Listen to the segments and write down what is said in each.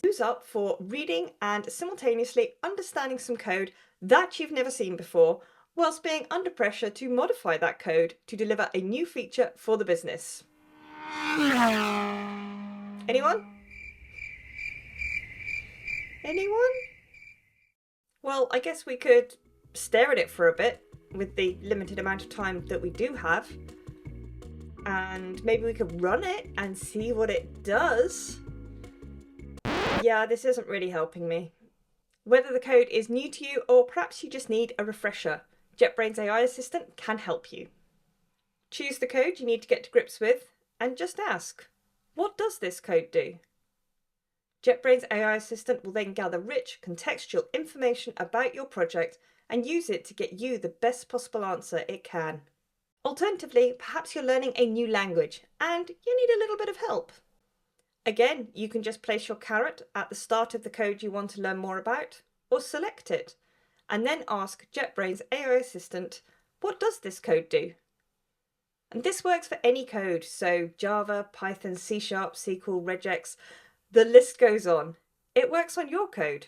Who's up for reading and simultaneously understanding some code that you've never seen before, whilst being under pressure to modify that code to deliver a new feature for the business? Anyone? Anyone? Well, I guess we could stare at it for a bit with the limited amount of time that we do have. And maybe we could run it and see what it does. Yeah, this isn't really helping me. Whether the code is new to you or perhaps you just need a refresher, JetBrains AI Assistant can help you. Choose the code you need to get to grips with and just ask, what does this code do? JetBrains AI Assistant will then gather rich, contextual information about your project and use it to get you the best possible answer it can. Alternatively, perhaps you're learning a new language and you need a little bit of help. Again, you can just place your caret at the start of the code you want to learn more about, or select it, and then ask JetBrains AI Assistant, what does this code do? And this works for any code, so Java, Python, C#, SQL, regex, the list goes on. It works on your code.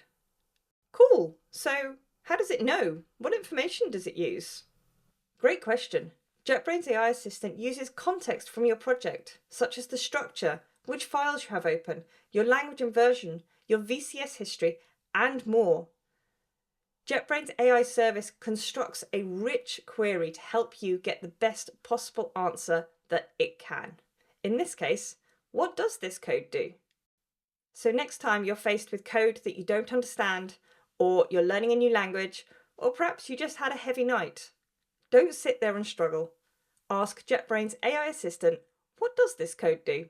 Cool, so how does it know? What information does it use? Great question. JetBrains AI Assistant uses context from your project, such as the structure, which files you have open, your language and version, your VCS history, and more. JetBrains AI Service constructs a rich query to help you get the best possible answer that it can. In this case, what does this code do? So next time you're faced with code that you don't understand, or you're learning a new language, or perhaps you just had a heavy night, don't sit there and struggle. Ask JetBrains AI Assistant, what does this code do?